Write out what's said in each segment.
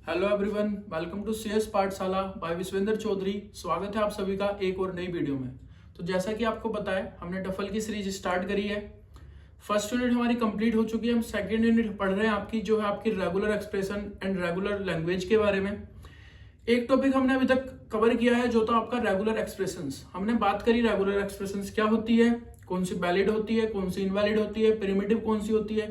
Hello everyone, welcome to CS Pathshala by Vishwendra Chaudhary. स्वागत है आप सभी का एक और नई वीडियो में। तो जैसा कि आपको पता है, हमने टफल की सीरीज स्टार्ट करी है। फर्स्ट यूनिट हमारी कंप्लीट हो चुकी है। हम सेकंड यूनिट पढ़ रहे हैं आपकी जो है आपकी regular expression and regular language के बारे में। एक टॉपिक हमने अभी तक कवर किया है जो तो आपका रेगुलर एक्सप्रेशंस। हमने बात करी रेगुलर एक्सप्रेशंस क्या होती है, कौन सी वैलिड होती है, कौन सी इनवैलिड होती है, प्रिमिटिव कौन सी होती है।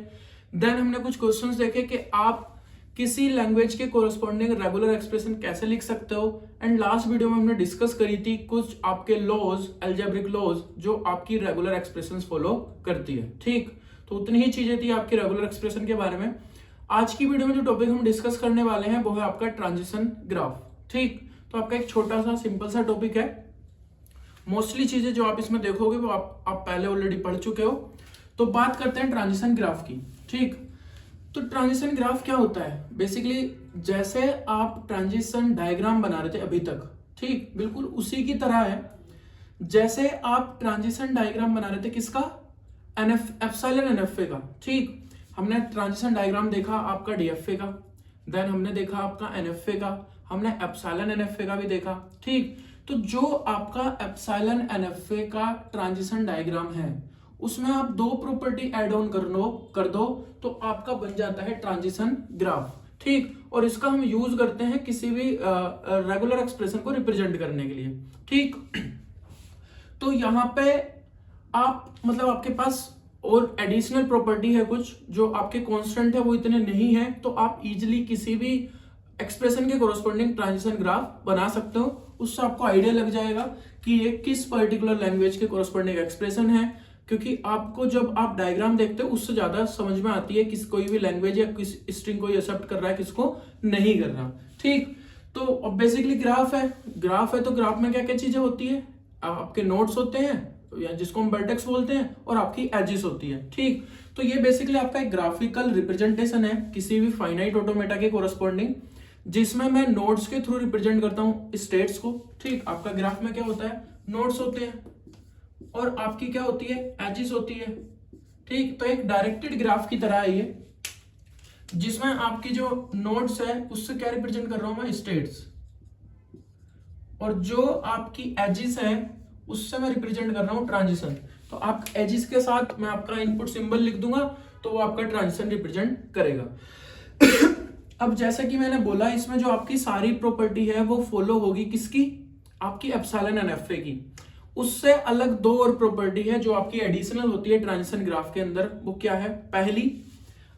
देन हमने कुछ क्वेश्चंस देखे कि आप किसी लैंग्वेज के कोरस्पॉन्डिंग रेगुलर एक्सप्रेशन कैसे लिख सकते हो। एंड लास्ट वीडियो में हमने डिस्कस करी थी कुछ आपके लॉज, अलजेब्रिक लॉज जो आपकी रेगुलर एक्सप्रेशंस फॉलो करती है। ठीक, तो उतनी ही चीजें थी आपकी रेगुलर एक्सप्रेशन के बारे में। आज की वीडियो में जो टॉपिक हम डिस्कस करने वाले हैं वो है आपका ट्रांजिशन ग्राफ। ठीक, तो आपका एक छोटा सा सिंपल सा टॉपिक है। मोस्टली चीजें जो आप इसमें देखोगे वो आप पहले ऑलरेडी पढ़ चुके हो। तो बात करते हैं ट्रांजिशन ग्राफ की। ठीक, तो ट्रांजिशन ग्राफ क्या होता है? बेसिकली जैसे आप ट्रांजिशन डायग्राम बना रहे थे अभी तक, ठीक बिल्कुल उसी की तरह है जैसे आप ट्रांजिशन डायग्राम बना रहे थे किसका, एप्सिलॉन एनएफए का। ठीक, हमने ट्रांजिशन डायग्राम देखा आपका डीएफए का, देन हमने देखा आपका एनएफए का, हमने एप्सिलॉन एनएफए का भी देखा। ठीक, तो जो आपका एप्सिलॉन एनएफए का ट्रांजिशन डायग्राम है उसमें आप दो प्रॉपर्टी ऐड ऑन कर दो तो आपका बन जाता है ट्रांजिशन ग्राफ। ठीक, और इसका हम यूज करते हैं किसी भी रेगुलर एक्सप्रेशन को रिप्रेजेंट करने के लिए। ठीक, तो यहां पे आप मतलब आपके पास और एडिशनल प्रॉपर्टी है कुछ जो आपके कांस्टेंट है वो इतने नहीं है, तो आप इजिली किसी भी एक्सप्रेशन के कोरस्पॉन्डिंग ट्रांजिशन ग्राफ बना सकते हो। उससे आपको आइडिया लग जाएगा कि ये किस पर्टिकुलर लैंग्वेज के कोरस्पॉन्डिंग एक्सप्रेशन है, क्योंकि आपको जब आप डायग्राम देखते हो उससे ज्यादा समझ में आती है किस कोई भी लैंग्वेज या किस स्ट्रिंग को एक्सेप्ट कर रहा है किसको नहीं कर रहा। ठीक, तो बेसिकली ग्राफ है तो ग्राफ में क्या क्या चीजें होती है, आपके नोड्स होते हैं या जिसको हम वर्टेक्स बोलते हैं, और आपकी एजेस होती है। ठीक, तो ये बेसिकली आपका एक ग्राफिकल रिप्रेजेंटेशन है किसी भी फाइनाइट ऑटोमेटा के कोरस्पॉन्डिंग, जिसमें मैं नोड्स के थ्रू रिप्रेजेंट करता हूं स्टेट्स को। ठीक, आपका ग्राफ में क्या होता है, नोड्स होते हैं और आपकी क्या होती है, एजेस होती है। ठीक, तो एक डायरेक्टेड ग्राफ की तरह है ये, जिसमें आपकी जो नोड्स है उससे क्या रिप्रेजेंट कर रहा हूं मैं, स्टेट्स, और जो आपकी एजेस है उससे मैं रिप्रेजेंट कर रहा हूं ट्रांजिशन। तो आप एजेस के साथ मैं आपका इनपुट सिंबल लिख दूंगा तो वो आपका ट्रांजिशन रिप्रेजेंट करेगा। अब जैसा कि मैंने बोला, इसमें जो आपकी सारी प्रॉपर्टी है वो फॉलो होगी किसकी, आपकी एप्सिलॉन एनएफए की। उससे अलग दो और प्रॉपर्टी है जो आपकी एडिशनल होती है ट्रांजिशन ग्राफ के अंदर। वो क्या है, पहली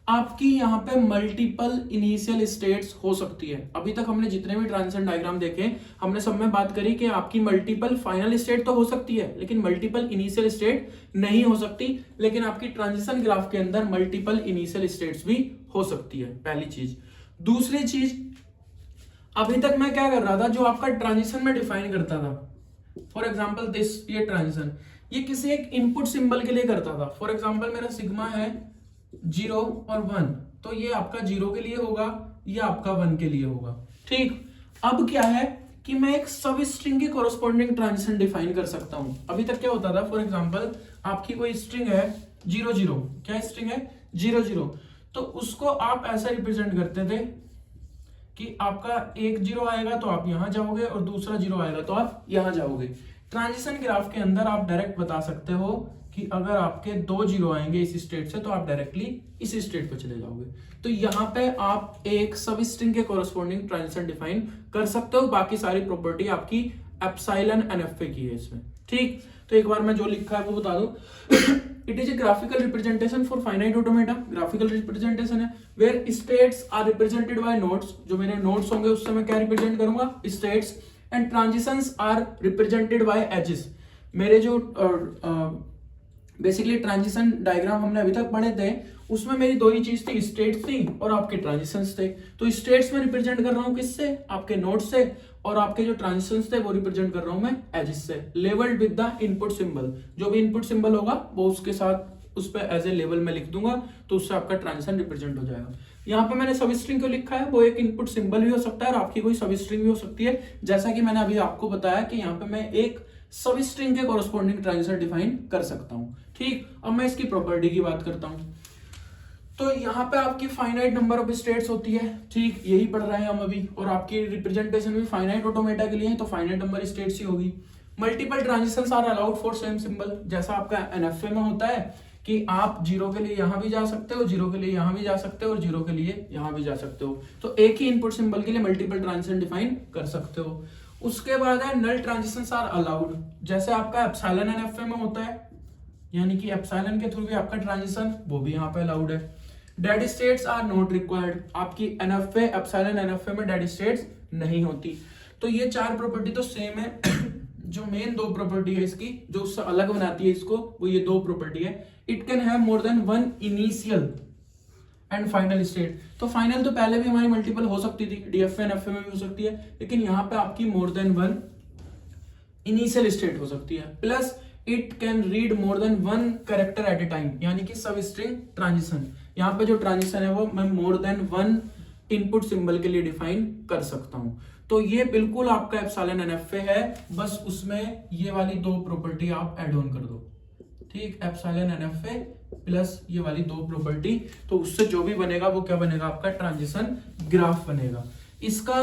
आपकी यहाँ पे मल्टीपल इनिशियल स्टेट्स हो सकती है। अभी तक हमने जितने भी ट्रांजिशन डायग्राम देखे हमने सब में बात करी कि आपकी मल्टीपल फाइनल स्टेट तो हो सकती है लेकिन मल्टीपल इनिशियल स्टेट नहीं हो सकती, लेकिन आपकी ट्रांजिशन ग्राफ के अंदर मल्टीपल इनिशियल स्टेट्स भी हो सकती है, पहली चीज। दूसरी चीज, अभी तक मैं क्या कर रहा था, जो आपका ट्रांजिशन में डिफाइन करता था, फॉर एग्जाम्पल दिस, ये ट्रांजिशन ये किसी एक इनपुट सिंबल के लिए करता था। फॉर एग्जाम्पल मेरा सिग्मा है 0 और 1, तो ये आपका 0 के लिए होगा, ये आपका 1 के लिए होगा। ठीक, अब क्या है कि मैं एक सब स्ट्रिंग के कोरस्पॉन्डिंग ट्रांजिशन डिफाइन कर सकता हूं। अभी तक क्या होता था, फॉर एग्जाम्पल आपकी कोई स्ट्रिंग है 0 0, क्या स्ट्रिंग है 0 0, तो उसको आप ऐसा रिप्रेजेंट करते थे कि आपका एक 0 आएगा तो आप यहां जाओगे और दूसरा 0 आएगा तो आप यहां जाओगे। ट्रांजिशन ग्राफ के अंदर आप डायरेक्ट बता सकते हो कि अगर आपके 2 0 आएंगे इस स्टेट से तो आप डायरेक्टली इस स्टेट पे चले जाओगे। तो यहां पे आप एक सब स्ट्रिंग के कोरस्पॉन्डिंग ट्रांजिशन डिफाइन कर सकते हो। बाकी सारी प्रॉपर्टी आपकी एप्सिलॉन एनएफए की है इसमें। ठीक, तो एक बार मैं जो लिखा है वो बता दूं। It is a graphical representation for finite automata. Graphical representation है where states are represented by nodes. जो मेरे नोड्स होंगे उससे मैं क्या रिप्रेजेंट करूंगा, states. And transitions are represented by edges. मेरे जो बेसिकली ट्रांजिशन डायग्राम हमने अभी तक पढ़े थे उसमें मेरी दो ही चीज थी, स्टेट्स थी और आपके ट्रांजिशंस थे। तो स्टेट्स में रिप्रेजेंट कर रहा हूं किससे, आपके नोड्स से, और आपके जो ट्रांजिशंस थे वो रिप्रेजेंट कर रहा हूं मैं एजेस से, labelled with the input symbol. जो भी इनपुट सिंबल होगा वो उसके साथ उस पर एज ए लेवल में लिख दूंगा तो उससे आपका ट्रांजिशन रिप्रेजेंट हो जाएगा। यहाँ पे मैंने सब स्ट्रिंग को लिखा है, वो एक इनपुट सिंबल भी हो सकता है और आपकी कोई सब स्ट्रिंग भी हो सकती है। जैसा कि मैंने अभी आपको बताया कि यहाँ पे मैं एक सब स्ट्रिंग के कोरस्पॉन्डिंग ट्रांजिशन डिफाइन कर सकता हूं। ठीक, अब मैं इसकी प्रॉपर्टी की बात करता हूं। तो यहाँ पे आपकी फाइनाइट नंबर ऑफ स्टेट्स होती है, ठीक, यही पढ़ रहे हैं हम अभी, और आपकी रिप्रेजेंटेशन भी फाइनाइट ऑटोमेटा के लिए है, तो फाइनाइट नंबर स्टेट्स ही होगी। Multiple transitions are allowed for same symbol, जैसा आपका एनएफए में होता है कि आप जीरो के लिए यहां भी जा सकते हो, जीरो के लिए यहां भी जा सकते हो, और जीरो के लिए यहां भी जा सकते हो। तो एक ही इनपुट सिंबल के लिए मल्टीपल ट्रांजिशन डिफाइन कर सकते हो। उसके बाद है नल ट्रांजिशंस आर अलाउड, जैसे आपका एप्सिलॉन एनएफए में होता है, यानी कि एप्सिलॉन के थ्रू भी आपका ट्रांजिशन वो भी यहाँ पे अलाउड है। Dead states are not required, आपकी एनएफए एप्सिलॉन एनएफए में डेड स्टेट्स नहीं होती। तो ये चार प्रॉपर्टी तो सेम है। जो मेन दो प्रॉपर्टी है इसकी, जो उससे अलग बनाती है इसको, वो ये दो प्रॉपर्टी है। It can have more than one initial and final state. तो फाइनल तो पहले भी हमारी मल्टीपल हो सकती थी, डीएफए एनएफए में भी हो सकती है, लेकिन यहाँ पे आपकी more than one initial state हो सकती है। Plus it can read more than one character eight A time, यानी कि सब स्ट्रिंग ट्रांजिशन। यहाँ पे जो ट्रांजिशन है वो मैं more than one input symbol के लिए डिफाइन कर सकता हूं। तो ये बिल्कुल आपका एप्सिलॉन एनएफए है, बस उसमें ये वाली दो प्रॉपर्टी आप ऐड ऑन कर दो, ठीक, एप्सिलॉन एनएफए प्लस ये वाली दो प्रॉपर्टी, तो उससे जो भी बनेगा वो क्या बनेगा, आपका ट्रांजिशन ग्राफ बनेगा। इसका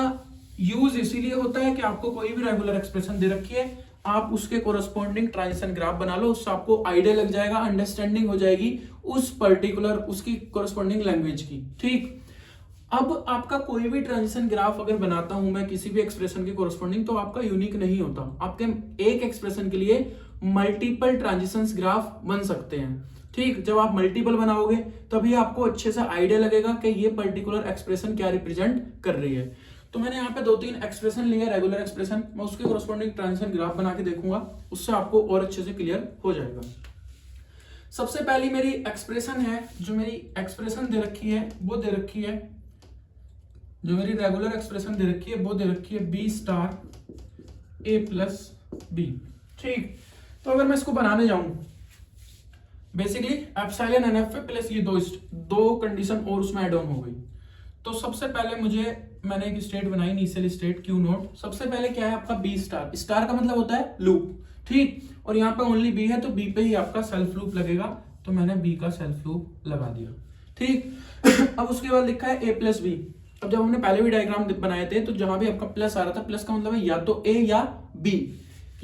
यूज इसीलिए होता है कि आपको कोई भी रेगुलर एक्सप्रेशन दे रखी है, आप उसके कोरस्पॉन्डिंग ट्रांजिशन ग्राफ बना लो, उससे आपको आइडिया लग जाएगा, अंडरस्टैंडिंग हो जाएगी उस पर्टिकुलर उसकी कोरस्पॉन्डिंग लैंग्वेज की, ठीक। अब आपका कोई भी ट्रांजिशन ग्राफ अगर बनाता हूं मैं किसी भी एक्सप्रेशन के कोरस्पॉन्डिंग, तो आपका यूनिक नहीं होता, आपके एक एक्सप्रेशन के लिए मल्टीपल ट्रांजिशंस ग्राफ बन सकते हैं, ठीक। जब आप मल्टीपल बनाओगे तभी आपको अच्छे से आइडिया लगेगा कि ये पर्टिकुलर एक्सप्रेशन क्या रिप्रेजेंट कर रही है। तो मैंने यहाँ पे दो तीन एक्सप्रेशन लिए रेगुलर एक्सप्रेशन, मैं उसके कोरस्पॉन्डिंग ट्रांजिशन ग्राफ बना के देखूंगा, उससे आपको और अच्छे से क्लियर हो जाएगा। सबसे पहली मेरी एक्सप्रेशन है, जो मेरी एक्सप्रेशन दे रखी है वो दे रखी है, जो मेरी रेगुलर एक्सप्रेशन दे रखी है वो दे रखी है बी स्टार ए प्लस बी, ठीक। तो अगर मैं इसको बनाने जाऊं, बेसिकली एप्सिलॉन एनएफए प्लस ये दो कंडीशन और उसमें ऐड ऑन हो गई। तो सबसे पहले मैंने एक स्टेट बनाई, इनिशियल स्टेट क्यू नोट। सबसे पहले क्या है आपका बी स्टार, स्टार का मतलब होता है लूप, ठीक, और यहाँ पे ओनली बी है तो बी पे ही आपका सेल्फ लूप लगेगा, तो मैंने बी का सेल्फ लूप लगा दिया, ठीक। अब उसके बाद लिखा है ए प्लस बी। अब जब हमने पहले भी डायग्राम बनाए थे तो जहां भी आपका प्लस आ रहा था, प्लस का मतलब है या तो ए या बी,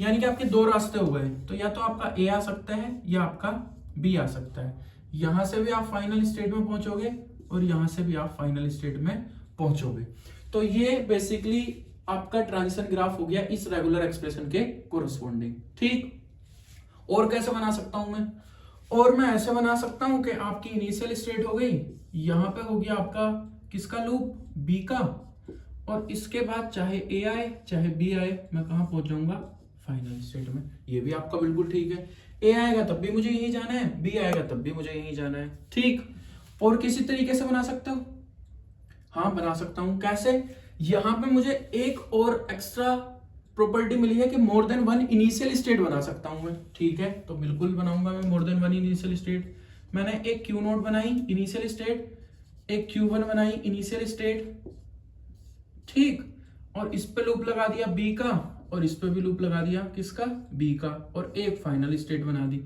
यानी कि आपके दो रास्ते हो गए, तो या तो आपका ए आ सकता है या आपका बी आ सकता है। यहां से भी आप फाइनल स्टेट में पहुंचोगे और यहां से भी आप फाइनल स्टेट में पहुंचोगे। तो ये बेसिकली आपका ट्रांजिशन ग्राफ हो गया इस रेगुलर एक्सप्रेशन के कोरस्पॉन्डिंग, ठीक। और कैसे बना सकता हूं मैं, और मैं ऐसे बना सकता हूं कि आपकी इनिशियल स्टेट हो गई, यहां पे हो गया आपका किसका लूप, बी का, और इसके बाद चाहे ए आए चाहे बी आए, मैं कहां पहुंच जाऊंगा, फाइनल स्टेट में। ये भी आपका बिल्कुल ठीक है, ए आएगा तब भी मुझे यही जाना है, बी आएगा तब भी मुझे यही जाना है, ठीक। और किसी तरीके से बना सकते हो, हाँ बना सकता हूं, कैसे, यहां पे मुझे एक और एक्स्ट्रा प्रॉपर्टी मिली है कि more than one initial state बना सकता हूं मैं, ठीक है, तो बिल्कुल बनाऊंगा मैं more than one initial state. मैंने एक क्यू नोट बनाई इनिशियल स्टेट, एक Q1 बनाई इनिशियल स्टेट, ठीक, और इस पे लूप लगा दिया B का, और इस पे भी लूप लगा दिया किसका, B का, और एक फाइनल स्टेट बना दी।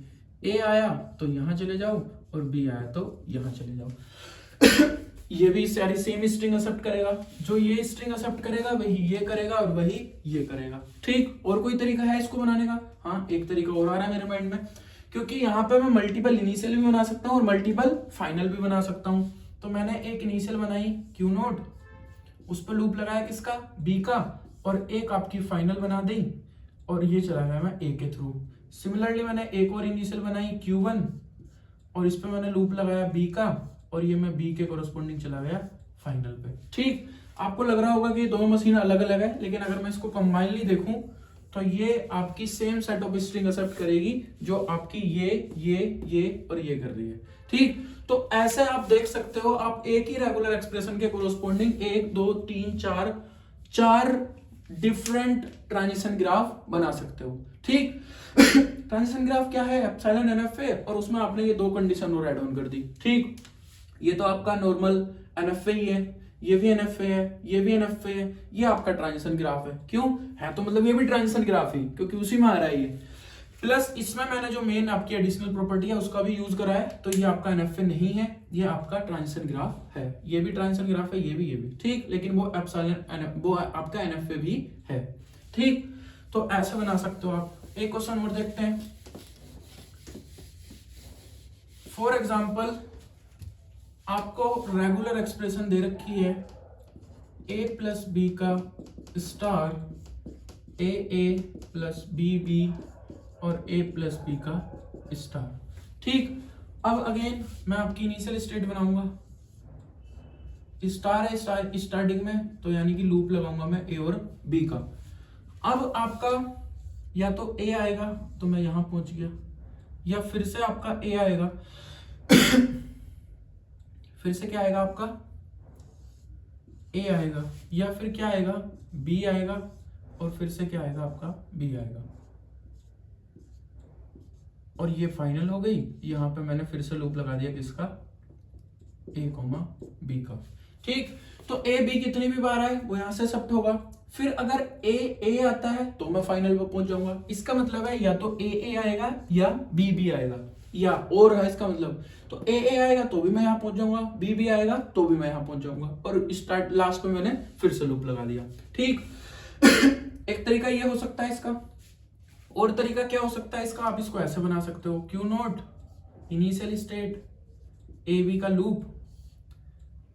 A आया तो यहां चले जाओ और B आया तो यहां चले जाओ। ये भी सारी सेम स्ट्रिंग एक्सेप्ट करेगा, जो ये स्ट्रिंग एक्सेप्ट करेगा वही ये करेगा और वही ये करेगा, ठीक। और कोई तरीका है इसको बनाने का, हाँ एक तरीका और आ रहा है मेरे माइंड में, क्योंकि यहाँ पे मैं मल्टीपल इनिशियल भी बना सकता हूँ और मल्टीपल फाइनल भी बना सकता हूँ। तो मैंने एक इनिशियल बनाई क्यू नोट, उस पर लूप लगाया किसका, बी का, और एक आपकी फाइनल बना दी, और ये चला गया मैं ए के थ्रू। सिमिलरली मैंने एक और इनिशियल बनाई Q1, और इस पे मैंने लूप लगाया बी का, और ये मैं बी के कोरस्पॉन्डिंग चला गया फाइनल पे, ठीक। आपको लग रहा होगा कि दोनों मशीन अलग अलग है, लेकिन अगर मैं इसको कंबाइनली देखूं तो ये आपकी same set of string accept करेगी, जो आपकी ये और ये कर रही है, ठीक। तो ऐसे आप देख सकते हो, आप एक ही रेगुलर एक्सप्रेशन के कोरस्पॉन्डिंग 1 2 3 4 डिफरेंट ट्रांजिशन ग्राफ बना सकते हो, ठीक। ट्रांजिशन ग्राफ क्या है, एप्सिलॉन एनएफए, और उसमें आपने ये दो कंडीशन और ऐड ऑन कर दी, ठीक। ये तो आपका नॉर्मल एनएफए ही है, ये भी एनएफए है, ये भी एनएफए है, ये आपका ट्रांजिशन ग्राफ है। क्यों है, तो मतलब ये भी ट्रांजिशन ग्राफ ही, क्योंकि उसी में आ रहा है ये। प्लस इसमें मैंने जो मेन आपकी एडिशनल प्रॉपर्टी है उसका भी यूज करा है, तो ये आपका एनएफए नहीं है, ये आपका ट्रांजिशन ग्राफ है। ये भी ट्रांजिशन ग्राफ है, ये भी ठीक, लेकिन वो एप्सिलॉन वो आपका एनएफए भी है। ठीक, तो ऐसे बना सकते हो आप। एक क्वेश्चन और देखते हैं। फॉर एग्जाम्पल आपको रेगुलर एक्सप्रेशन दे रखी है a प्लस बी का स्टार ए प्लस बी और a प्लस बी का स्टार। ठीक, अब अगेन मैं आपकी इनिशियल स्टेट बनाऊंगा, स्टार है स्टार्टिंग में, तो यानी कि लूप लगाऊंगा मैं a और b का। अब आपका या तो a आएगा तो मैं यहां पहुंच गया, या फिर से आपका a आएगा फिर से क्या आएगा आपका a आएगा, या फिर क्या आएगा b आएगा, और फिर से क्या आएगा आपका b आएगा, और ये फाइनल हो गई। यहां पे मैंने फिर से लूप लगा दिया किसका, a, b का। ठीक, तो a b कितनी भी बार आए वो यहां से शिफ्ट होगा। फिर अगर a आता है तो मैं फाइनल पे पहुंच जाऊंगा। इसका मतलब है या तो a आएगा या b आएगा, या और है इसका मतलब। तो a आएगा तो भी मैं यहां पहुंच जाऊंगा, b आएगा तो भी मैं यहां पहुंच जाऊंगा, और स्टार्ट लास्ट पे मैंने फिर से लूप लगा दिया। ठीक एक तरीका ये हो सकता है इसका। और तरीका क्या हो सकता है इसका, आप इसको ऐसे बना सकते हो, q not initial state A B का लूप।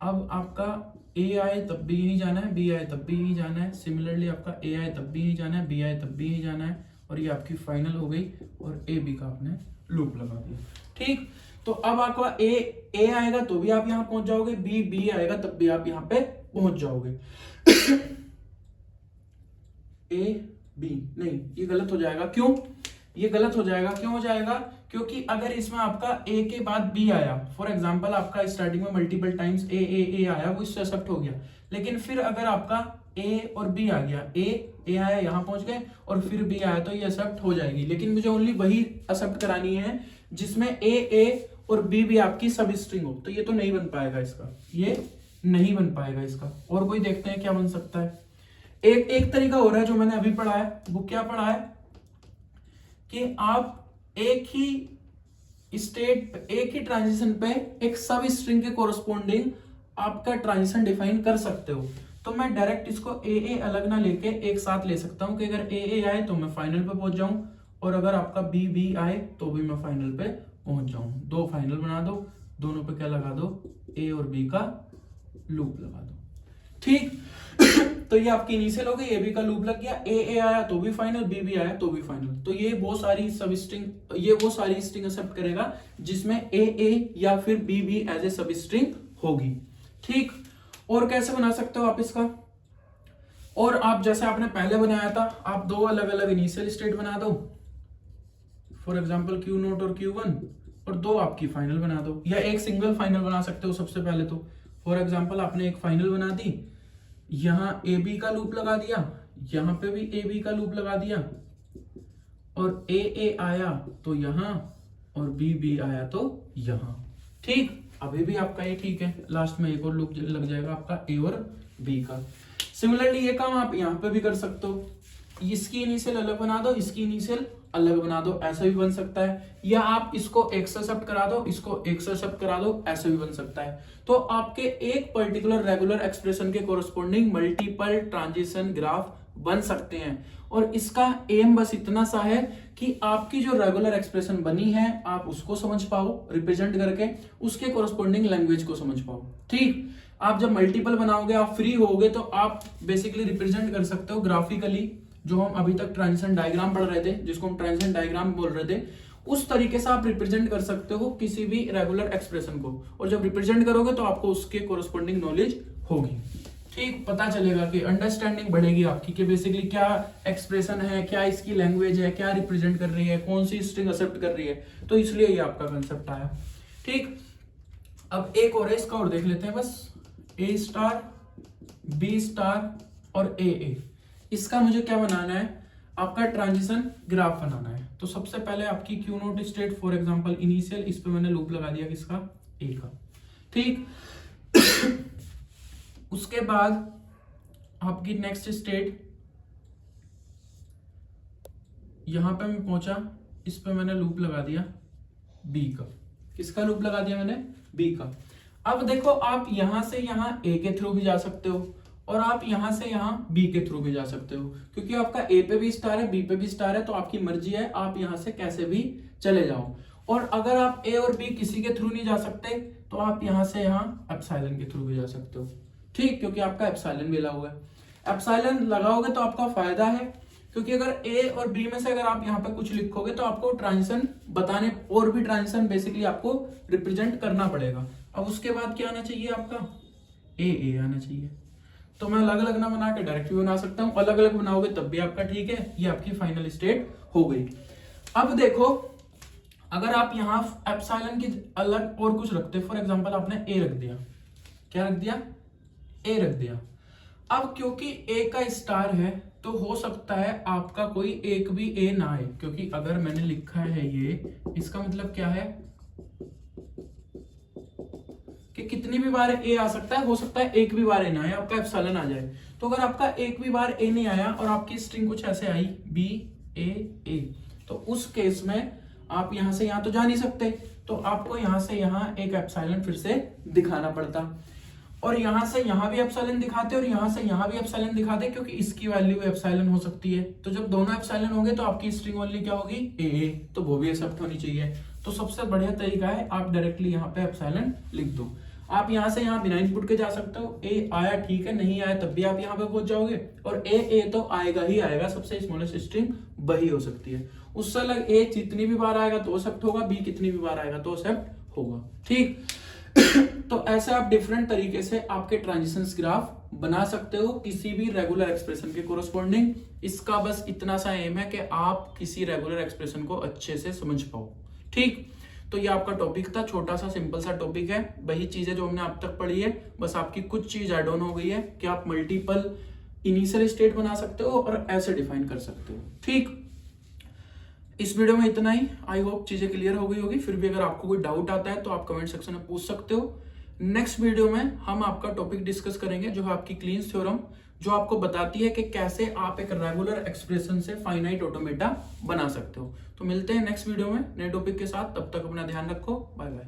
अब आपका ए आए तब भी यही जाना है, बी आए तब भी यही जाना है, सिमिलरली आपका ए आए तब भी यही जाना है, बी आए तब भी यही जाना है, और ये आपकी फाइनल हो गई, और ए बी का आपने लूप लगा दिया। ठीक, तो अब आपका ए आएगा तो भी आप यहां पहुंच जाओगे, बी आएगा तब भी आप यहां पे पहुंच जाओगे। ए बी नहीं, ये गलत हो जाएगा। क्यों ये गलत हो जाएगा, क्यों हो जाएगा, क्योंकि अगर इसमें आपका ए के बाद बी आया, फॉर एग्जांपल आपका स्टार्टिंग में मल्टीपल टाइम्स ए आया, वो इससे एक्सेप्ट हो गया। लेकिन फिर अगर आपका ए और बी आ गया, ए आया यहां पहुंच गए, और फिर बी आया, तो ये एक्सेप्ट हो जाएगी। लेकिन मुझे ओनली वही एक्सेप्ट करानी है जिसमें ए और बी आपकी सब स्ट्रिंग हो, तो ये तो नहीं बन पाएगा इसका, ये नहीं बन पाएगा इसका। और कोई देखते हैं क्या बन सकता है। एक तरीका हो रहा है जो मैंने अभी पढ़ा है, वो क्या पढ़ा है कि आप एक ही ट्रांजिशन पे एक सब स्ट्रिंग के कोरस्पोंडिंग आपका ट्रांजिशन डिफाइन कर सकते हो। तो मैं डायरेक्ट इसको ए अलग ना लेके एक साथ ले सकता हूं कि अगर ए आए तो मैं फाइनल पे पहुंच जाऊं, और अगर आपका बी आए तो भी मैं फाइनल पे पहुंच जाऊं। दो फाइनल बना दो, दोनों पे क्या लगा दो, ए और बी का लूप लगा दो। ठीक तो ये आपकी इनिशियल हो गई, ए बी का लूप लग गया, ए आया तो भी फाइनल, बी आया तो भी फाइनल। तो ये वो सारी सब स्ट्रिंग, ये वो सारी स्ट्रिंग एक्सेप्ट करेगा जिसमें ए या फिर बी एज ए सब स्ट्रिंग होगी। ठीक, और कैसे बना सकते हो आप इसका, और आप जैसे आपने पहले बनाया था, आप दो अलग अलग इनिशियल स्टेट बना दो, फॉर एग्जाम्पल क्यू नोट और Q1, और दो आपकी फाइनल बना दो, या एक सिंगल फाइनल बना सकते हो। सबसे पहले तो फॉर एग्जाम्पल आपने एक फाइनल बना दी, यहां ए बी का लूप लगा दिया, यहां पे भी ए बी का लूप लगा दिया, और ए आया तो यहां, और बी आया तो यहां। ठीक, अभी भी आपका ये ठीक है, लास्ट में एक और लूप लग जाएगा आपका ए और बी का। सिमिलरली ये काम आप यहां पे भी कर सकते हो, इसकी इनिशियल अलग बना दो, इसकी इनिशियल अलग बना दो, ऐसा भी बन सकता है। या आप इसको एक से शिफ्ट करा दो, इसको एक से शिफ्ट करा दो, ऐसा भी बन सकता है। तो आपके एक पर्टिकुलर रेगुलर एक्सप्रेशन के कोरस्पोंडिंग मल्टीपल ट्रांजिशन ग्राफ बन सकते हैं। और इसका एम बस इतना सा है कि आपकी जो रेगुलर एक्सप्रेशन बनी है आप उसको समझ पाओ रिप्रेजेंट करके, उसके कोरस्पोंडिंग लैंग्वेज को समझ पाओ। ठीक, आप जब मल्टीपल बनाओगे, आप फ्री होगे, तो आप बेसिकली रिप्रेजेंट कर सकते हो ग्राफिकली, जो हम अभी तक ट्रांजिशन डायग्राम पढ़ रहे थे, जिसको हम ट्रांजिशन डायग्राम बोल रहे थे, उस तरीके से आप रिप्रेजेंट कर सकते हो किसी भी रेगुलर एक्सप्रेशन को। और जब रिप्रेजेंट करोगे तो आपको उसके कोरस्पोंडिंग नॉलेज होगी। ठीक, पता चलेगा कि अंडरस्टैंडिंग बढ़ेगी आपकी कि बेसिकली क्या एक्सप्रेशन है, क्या इसकी लैंग्वेज है, क्या रिप्रेजेंट कर रही है, कौन सी स्ट्रिंग एक्सेप्ट कर रही है। तो इसलिए ये आपका कंसेप्ट आया। ठीक, अब एक और है, इसका और देख लेते हैं बस। ए स्टार, बी स्टार और ए। इसका मुझे क्या बनाना है, आपका ट्रांजिशन ग्राफ बनाना है। तो सबसे पहले आपकी Q note state, for example initial, इस पे मैंने लूप लगा दिया किसका, ए का। ठीक उसके बाद आपकी नेक्स्ट स्टेट, यहां पे मैं पहुंचा, इस पे मैंने लूप लगा दिया बी का। किसका लूप लगा दिया मैंने? बी का। अब देखो आप यहां से यहां ए के थ्रू भी जा सकते हो और आप यहां से यहां बी के थ्रू भी जा सकते हो, क्योंकि आपका ए पे भी स्टार है, बी पे भी स्टार है, तो आपकी मर्जी है, आप यहां से कैसे भी चले जाओ। और अगर आप ए और बी किसी के थ्रू नहीं जा सकते तो आप यहां से यहां एप्सिलॉन के थ्रू भी जा सकते हो, ठीक, क्योंकि आपका एप्सिलॉन मिला हुआ है। एप्सिलॉन लगाओगे तो आपका फायदा है, क्योंकि अगर ए और बी में से अगर आप यहाँ पे कुछ लिखोगे तो आपको ट्रांजिशन बताने और भी ट्रांजिशन बेसिकली आपको रिप्रेजेंट करना पड़ेगा। अब उसके बाद क्या आना चाहिए आपका? ए आना चाहिए। तो मैं अलग अलग ना बना के डायरेक्ट भी बना सकता हूं, अलग अलग बनाओगे तब भी आपका ठीक है। ये आपकी फाइनल स्टेट हो गई। अब देखो अगर आप यहाँ एप्सिलॉन की अलग और कुछ रखते, फॉर एग्जांपल आपने ए रख दिया, क्या रख दिया? ए रख दिया। अब क्योंकि ए का स्टार है तो हो सकता है आपका कोई एक भी ए ना आए, क्योंकि अगर मैंने लिखा है ये, इसका मतलब क्या है कि कितनी भी बार ए आ सकता है, हो सकता है एक भी बार ए ना आए, आपका एप्सिलॉन आ जाए। तो अगर आपका एक भी बार ए नहीं आया और आपकी स्ट्रिंग कुछ ऐसे आई बी ए, तो उस केस में आप यहां से यहां तो जा नहीं सकते, तो आपको यहां से यहां एक एप्सिलॉन फिर से दिखाना पड़ता, और यहां से यहां भी एप्सिलॉन दिखाते और यहां से यहां भी एप्सिलॉन दिखाते, क्योंकि इसकी वैल्यू एप्सिलॉन हो सकती है। तो जब दोनों एप्सिलॉन होंगे तो आपकी स्ट्रिंग ओनली क्या होगी? ए, तो वो भी एक्सेप्ट होनी चाहिए। तो सबसे बढ़िया तरीका है आप डायरेक्टली यहाँ पे एप्सिलॉन लिख दो। आप यहाँ से यहाँ बिना इनपुट के जा सकते हो, ए आया ठीक है, नहीं आया तब भी आप यहाँ पे पहुंच जाओगे, और ए तो आएगा ही आएगा, सबसे स्मॉलेस्ट स्ट्रिंग वही हो सकती है। उससे अलग ए जितनी भी बार आएगा तो एक्सेप्ट होगा, बी कितनी भी बार आएगा तो एक्सेप्ट होगा, ठीक। तो ऐसे आप डिफरेंट तरीके से आपके ट्रांजिशंस ग्राफ बना सकते हो किसी भी रेगुलर एक्सप्रेशन के कोरस्पॉन्डिंग। इसका बस इतना सा एम है कि आप किसी रेगुलर एक्सप्रेशन को अच्छे से समझ पाओ, ठीक। तो ये आपका टॉपिक था, छोटा सा सिंपल सा टॉपिक है, वही चीजें जो हमने अब तक पढ़ी है, बस आपकी कुछ चीज ऐड ऑन हो गई है कि आप मल्टीपल इनिशियल स्टेट बना सकते हो और ऐसे डिफाइन कर सकते हो, ठीक। इस वीडियो में इतना ही, आई होप चीजें क्लियर हो गई होगी। फिर भी अगर आपको कोई डाउट आता है तो आप कमेंट सेक्शन में पूछ सकते हो। नेक्स्ट वीडियो में हम आपका टॉपिक डिस्कस करेंगे जो है आपकी क्लींस थ्योरम, जो आपको बताती है कि कैसे आप एक रेगुलर एक्सप्रेशन से फाइनाइट ऑटोमेटा बना सकते हो। तो मिलते हैं नेक्स्ट वीडियो में नए टॉपिक के साथ, तब तक अपना ध्यान रखो, बाय बाय।